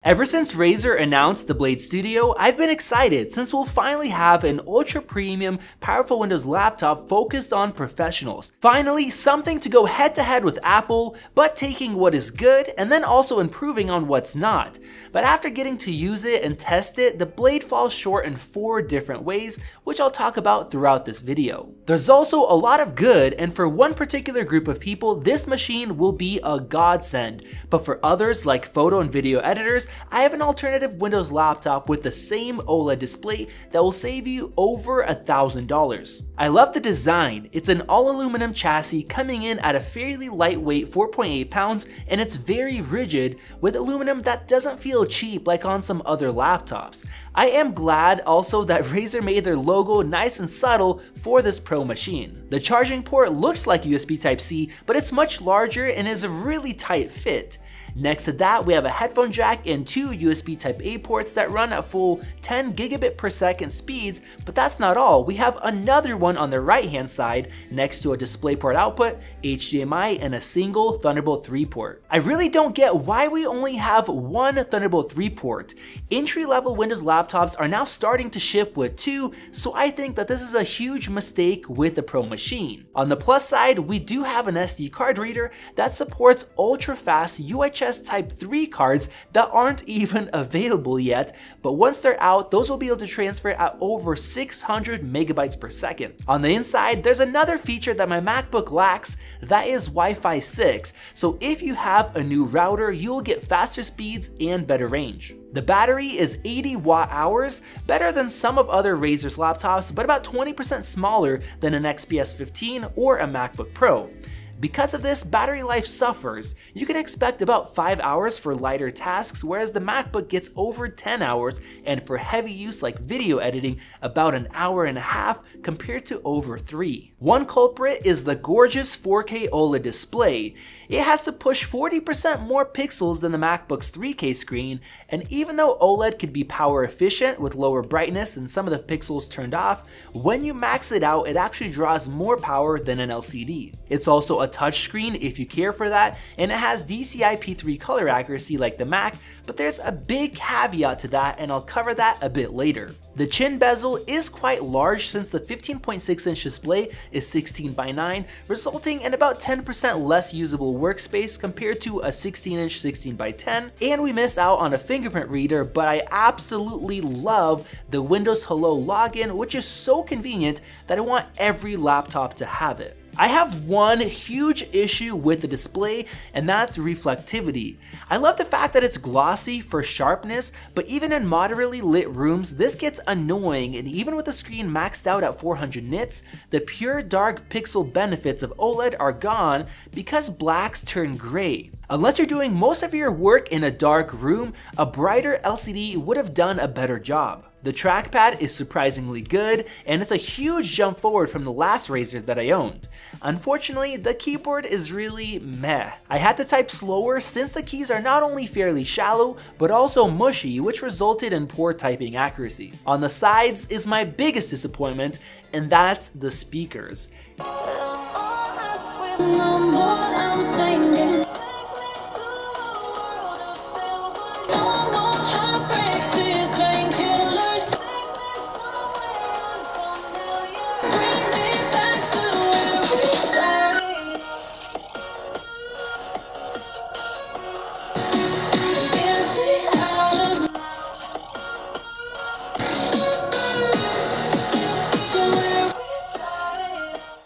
Ever since Razer announced the Blade Studio, I've been excited since we'll finally have an ultra premium, powerful Windows laptop focused on professionals. Finally, something to go head to head with Apple, but taking what is good and then also improving on what's not. But after getting to use it and test it, the Blade falls short in 4 different ways, which I'll talk about throughout this video. There's also a lot of good, and for one particular group of people, this machine will be a godsend. But for others, like photo and video editors, I have an alternative Windows laptop with the same OLED display that will save you over $1,000. I love the design. It's an all aluminum chassis coming in at a fairly lightweight 4.8 pounds, and it's very rigid with aluminum that doesn't feel cheap like on some other laptops. I am glad also that Razer made their logo nice and subtle for this Pro machine. The charging port looks like USB Type-C, but it's much larger and is a really tight fit. Next to that, we have a headphone jack and 2 USB Type-A ports that run at full 10 gigabit per second speeds, but that's not all. We have another one on the right hand side next to a DisplayPort output, HDMI, and a single Thunderbolt 3 port. I really don't get why we only have one Thunderbolt 3 port. Entry-level Windows laptops are now starting to ship with 2, so I think that this is a huge mistake with the Pro machine. On the plus side, we do have an SD card reader that supports ultra-fast UHS Type 3 cards that aren't even available yet, but once they're out, those will be able to transfer at over 600 megabytes per second. On the inside, there's another feature that my MacBook lacks, that is Wi-Fi 6, so if you have a new router, you'll get faster speeds and better range. The battery is 80 watt-hours, better than some of other Razer's laptops, but about 20% smaller than an XPS 15 or a MacBook Pro. Because of this, battery life suffers. You can expect about 5 hours for lighter tasks, whereas the MacBook gets over 10 hours, and for heavy use like video editing, about an hour and a half compared to over 3. One culprit is the gorgeous 4K OLED display. It has to push 40% more pixels than the MacBook's 3K screen, and even though OLED could be power efficient with lower brightness and some of the pixels turned off, when you max it out, it actually draws more power than an LCD. It's also a touchscreen if you care for that, and it has DCI-P3 color accuracy like the Mac, but there's a big caveat to that, and I'll cover that a bit later. The chin bezel is quite large since the 15.6-inch display is 16 by 9, resulting in about 10% less usable workspace compared to a 16-inch 16 by 10, and we miss out on a fingerprint reader, but I absolutely love the Windows Hello login, which is so convenient that I want every laptop to have it. I have one huge issue with the display, and that's reflectivity. I love the fact that it's glossy for sharpness, but even in moderately lit rooms, this gets annoying, and even with the screen maxed out at 400 nits, the pure dark pixel benefits of OLED are gone because blacks turn gray. Unless you're doing most of your work in a dark room, a brighter LCD would have done a better job. The trackpad is surprisingly good, and it's a huge jump forward from the last Razer that I owned. Unfortunately, the keyboard is really meh. I had to type slower since the keys are not only fairly shallow, but also mushy, which resulted in poor typing accuracy. On the sides is my biggest disappointment, and that's the speakers.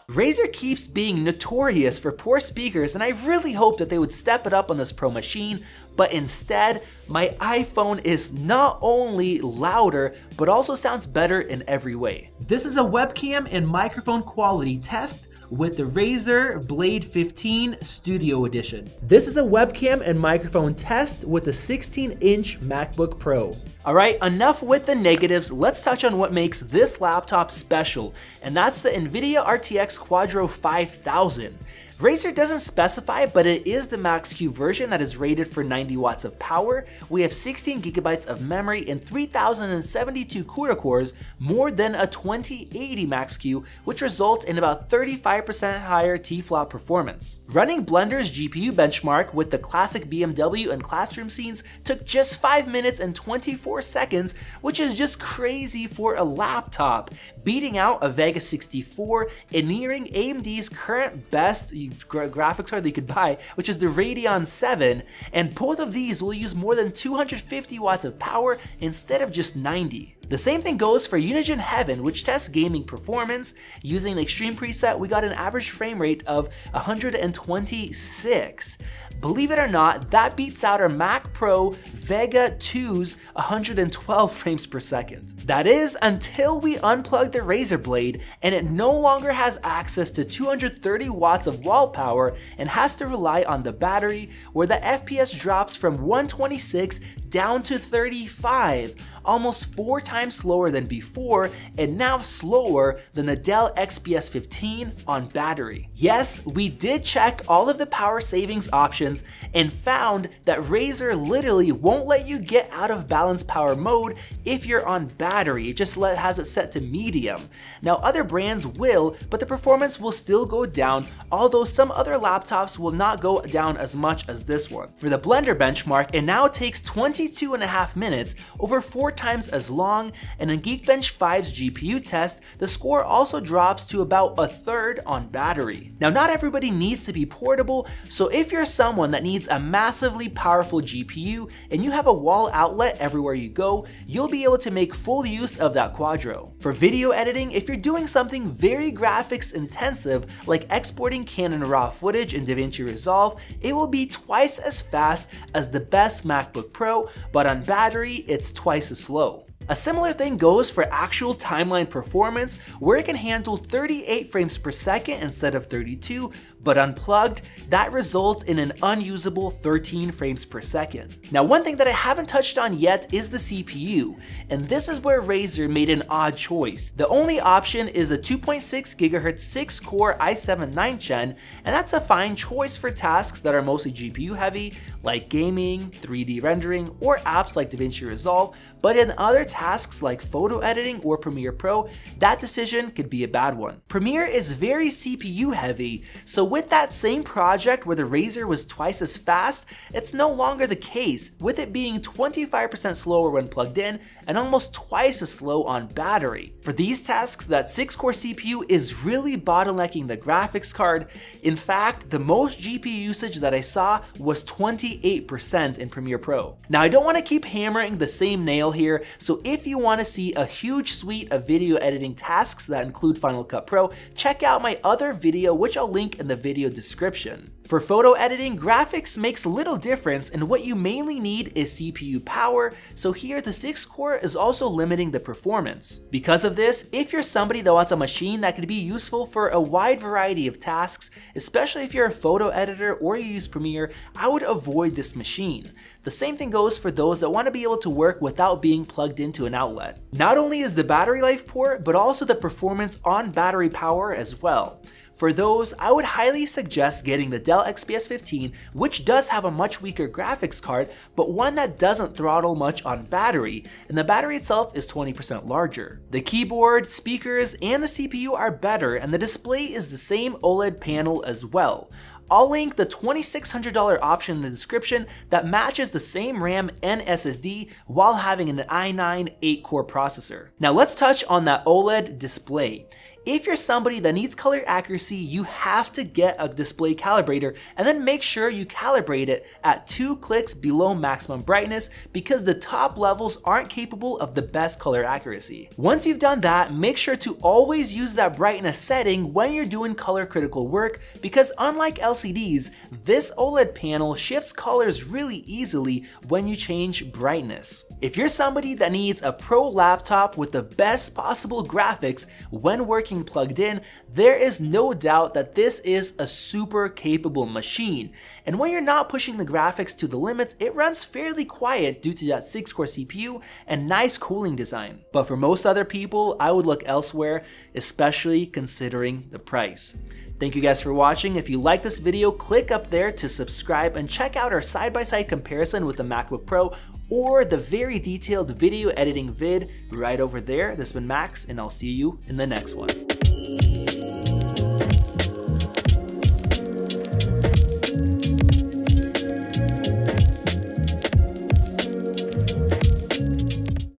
Razer keeps being notorious for poor speakers, and I really hope that they would step it up on this Pro machine, but instead, my iPhone is not only louder, but also sounds better in every way. This is a webcam and microphone quality test with the Razer Blade 15 Studio Edition. This is a webcam and microphone test with the 16-inch MacBook Pro. Alright, enough with the negatives, let's touch on what makes this laptop special, and that's the NVIDIA RTX Quadro 5000. Razer doesn't specify, but it is the Max-Q version that is rated for 90 watts of power. We have 16 gigabytes of memory and 3072 CUDA cores, more than a 2080 Max-Q, which results in about 35% higher T-flop performance. Running Blender's GPU benchmark with the classic BMW and classroom scenes took just 5 minutes and 24 seconds, which is just crazy for a laptop, beating out a Vega 64 and nearing AMD's current best graphics card they could buy, which is the Radeon 7, and both of these will use more than 250 watts of power instead of just 90. The same thing goes for Unigine Heaven, which tests gaming performance. Using the Extreme preset, we got an average frame rate of 126. Believe it or not, that beats out our Mac Pro Vega II's 112 frames per second. That is until we unplug the Razer Blade and it no longer has access to 230 watts of wall power and has to rely on the battery, where the FPS drops from 126 down to 35, almost 4 times slower than before, and now slower than the Dell XPS 15 on battery. Yes, we did check all of the power savings options and found that Razer literally won't let you get out of balance power mode if you're on battery. It just has it set to medium. Now other brands will, but the performance will still go down, although some other laptops will not go down as much as this one. For the Blender benchmark, it now takes 22.5 minutes, over 4 times as long, and in Geekbench 5's GPU test, the score also drops to about a third on battery. Now not everybody needs to be portable, so if you're someone that needs a massively powerful GPU and you have a wall outlet everywhere you go, you'll be able to make full use of that Quadro. For video editing, if you're doing something very graphics intensive like exporting Canon RAW footage in DaVinci Resolve, it will be twice as fast as the best MacBook Pro, but on battery, it's twice as slow. A similar thing goes for actual timeline performance, where it can handle 38 frames per second instead of 32, but unplugged, that results in an unusable 13 frames per second. Now one thing that I haven't touched on yet is the CPU, and this is where Razer made an odd choice. The only option is a 2.6 GHz 6-core i7 9th gen, and that's a fine choice for tasks that are mostly GPU heavy, like gaming, 3D rendering, or apps like DaVinci Resolve, but in other tasks like photo editing or Premiere Pro, that decision could be a bad one. Premiere is very CPU heavy, so with that same project where the Razer was twice as fast, it's no longer the case, with it being 25% slower when plugged in and almost twice as slow on battery. For these tasks, that 6-core CPU is really bottlenecking the graphics card. In fact, the most GPU usage that I saw was 28% in Premiere Pro. Now I don't want to keep hammering the same nail here, so if you want to see a huge suite of video editing tasks that include Final Cut Pro, check out my other video, which I'll link in the video description. For photo editing, graphics makes little difference, and what you mainly need is CPU power, so here the 6-core is also limiting the performance. Because of this, if you're somebody that wants a machine that could be useful for a wide variety of tasks, especially if you're a photo editor or you use Premiere, I would avoid this machine. The same thing goes for those that want to be able to work without being plugged into an outlet. Not only is the battery life poor, but also the performance on battery power as well. For those, I would highly suggest getting the Dell XPS 15, which does have a much weaker graphics card, but one that doesn't throttle much on battery, and the battery itself is 20% larger. The keyboard, speakers, and the CPU are better, and the display is the same OLED panel as well. I'll link the $2,600 option in the description that matches the same RAM and SSD while having an i9 8-core processor. Now let's touch on that OLED display. If you're somebody that needs color accuracy, you have to get a display calibrator and then make sure you calibrate it at 2 clicks below maximum brightness, because the top levels aren't capable of the best color accuracy. Once you've done that, make sure to always use that brightness setting when you're doing color critical work, because unlike LCDs, this OLED panel shifts colors really easily when you change brightness. If you're somebody that needs a pro laptop with the best possible graphics when working plugged in, there is no doubt that this is a super capable machine. And when you're not pushing the graphics to the limits, it runs fairly quiet due to that 6-core CPU and nice cooling design. But for most other people, I would look elsewhere, especially considering the price. Thank you guys for watching. If you like this video, click up there to subscribe and check out our side-by-side comparison with the MacBook Pro or the very detailed video editing vid right over there. This has been Max, and I'll see you in the next one.